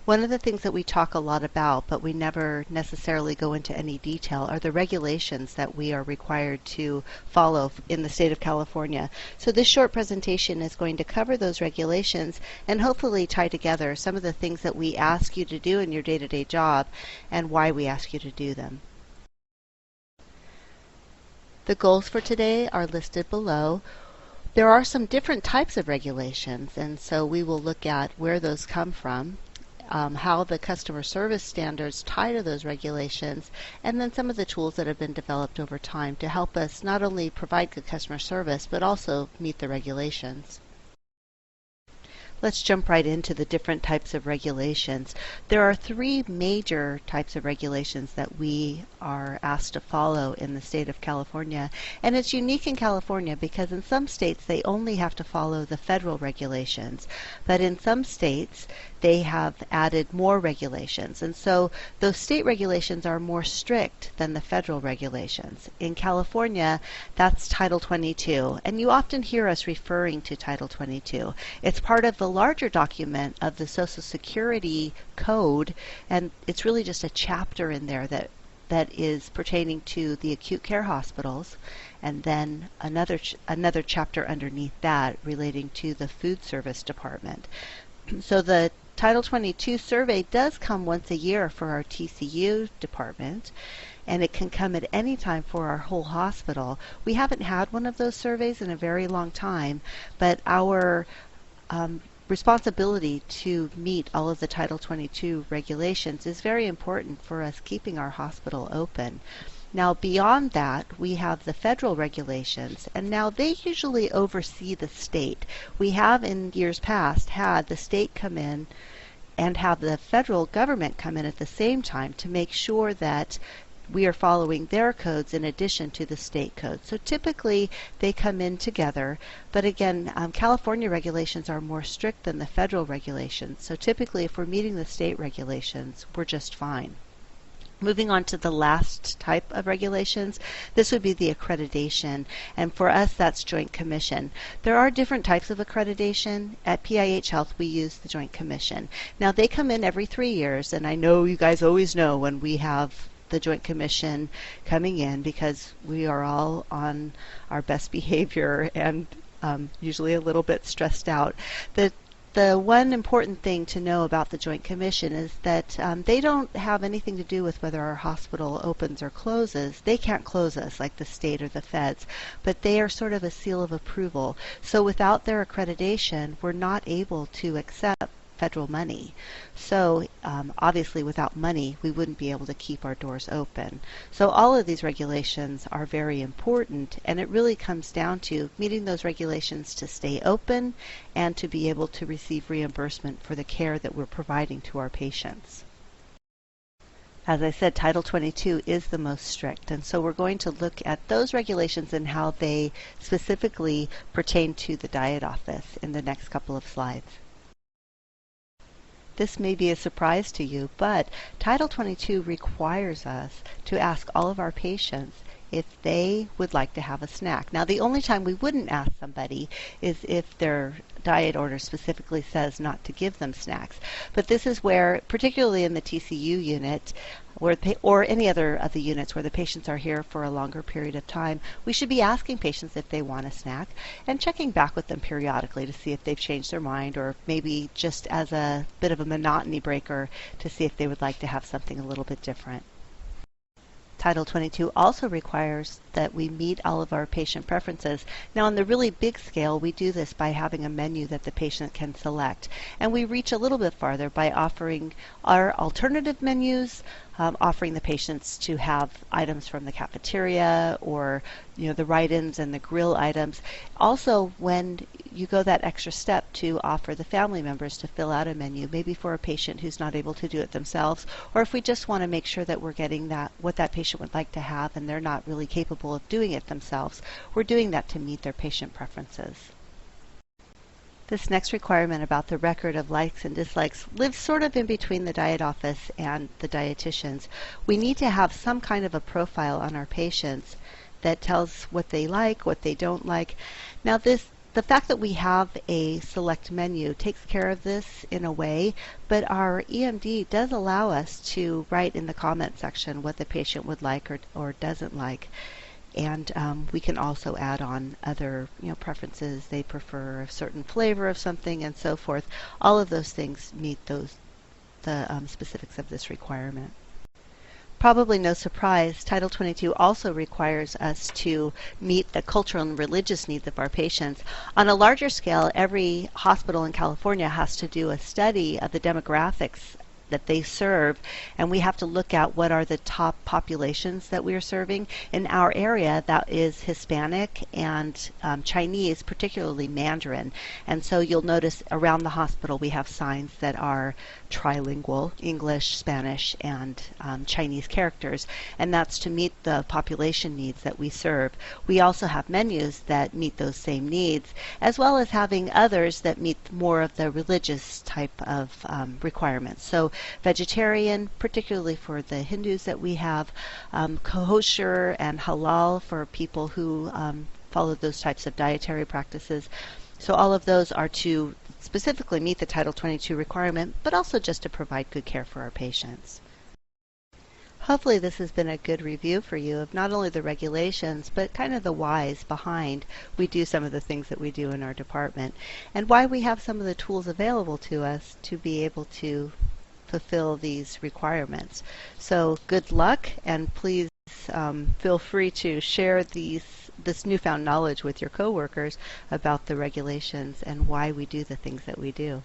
One of the things that we talk a lot about, but we never necessarily go into any detail, are the regulations that we are required to follow in the state of California. So this short presentation is going to cover those regulations and hopefully tie together some of the things that we ask you to do in your day-to-day job and why we ask you to do them. The goals for today are listed below. There are some different types of regulations, and so we will look at where those come from, how the customer service standards tie to those regulations, and then some of the tools that have been developed over time to help us not only provide good customer service, but also meet the regulations. Let's jump right into the different types of regulations. There are three major types of regulations that we are asked to follow in the state of California. And it's unique in California because in some states they only have to follow the federal regulations. But in some states they have added more regulations. And so those state regulations are more strict than the federal regulations. In California, that's Title 22. And you often hear us referring to Title 22. It's part of the larger document of the Social Security Code, and it's really just a chapter in there that is pertaining to the acute care hospitals, and then another chapter underneath that relating to the food service department. So the Title 22 survey does come once a year for our TCU department, and it can come at any time for our whole hospital. We haven't had one of those surveys in a very long time, but our responsibility to meet all of the Title 22 regulations is very important for us keeping our hospital open. Now beyond that, we have the federal regulations, and now they usually oversee the state. We have in years past had the state come in and have the federal government come in at the same time to make sure that we are following their codes in addition to the state code. So typically they come in together, but again, California regulations are more strict than the federal regulations. So typically if we're meeting the state regulations, we're just fine. Moving on to the last type of regulations, this would be the accreditation, and for us that's Joint Commission. There are different types of accreditation. At PIH Health we use the Joint Commission. Now they come in every 3 years, and I know you guys always know when we have the Joint Commission coming in because we are all on our best behavior and usually a little bit stressed out. The one important thing to know about the Joint Commission is that they don't have anything to do with whether our hospital opens or closes. They can't close us like the state or the feds, but they are sort of a seal of approval. So without their accreditation, we're not able to accept federal money. So obviously without money we wouldn't be able to keep our doors open. So all of these regulations are very important, and it really comes down to meeting those regulations to stay open and to be able to receive reimbursement for the care that we're providing to our patients. As I said, Title 22 is the most strict, and so we're going to look at those regulations and how they specifically pertain to the diet office in the next couple of slides. This may be a surprise to you, but Title 22 requires us to ask all of our patients if they would like to have a snack. Now, the only time we wouldn't ask somebody is if their diet order specifically says not to give them snacks. But this is where, particularly in the TCU unit, or any other of the units where the patients are here for a longer period of time, we should be asking patients if they want a snack and checking back with them periodically to see if they've changed their mind, or maybe just as a bit of a monotony breaker to see if they would like to have something a little bit different. Title 22 also requires that we meet all of our patient preferences. Now, on the really big scale, we do this by having a menu that the patient can select. And we reach a little bit farther by offering our alternative menus, offering the patients to have items from the cafeteria, or the write-ins and the grill items. Also, when you go that extra step to offer the family members to fill out a menu, maybe for a patient who's not able to do it themselves, or if we just want to make sure that we're getting what that patient would like to have and they're not really capable of doing it themselves, we're doing that to meet their patient preferences. This next requirement about the record of likes and dislikes lives sort of in between the diet office and the dietitians. We need to have some kind of a profile on our patients that tells what they like, what they don't like. Now, this the fact that we have a select menu takes care of this in a way, but our EMD does allow us to write in the comment section what the patient would like or doesn't like. And we can also add on other preferences. They prefer a certain flavor of something and so forth. All of those things meet the specifics of this requirement. Probably no surprise, Title 22 also requires us to meet the cultural and religious needs of our patients. On a larger scale, every hospital in California has to do a study of the demographics that they serve, and we have to look at what are the top populations that we are serving. In our area, that is Hispanic and Chinese, particularly Mandarin. And so you'll notice around the hospital we have signs that are trilingual, English, Spanish, and Chinese characters, and that's to meet the population needs that we serve. We also have menus that meet those same needs, as well as having others that meet more of the religious type of requirements. So vegetarian, particularly for the Hindus that we have, kosher and halal for people who follow those types of dietary practices. So all of those are to specifically meet the Title 22 requirement, but also just to provide good care for our patients. Hopefully this has been a good review for you of not only the regulations, but kind of the whys behind we do some of the things that we do in our department, and why we have some of the tools available to us to be able to fulfill these requirements. So good luck, and please feel free to share this newfound knowledge with your coworkers about the regulations and why we do the things that we do.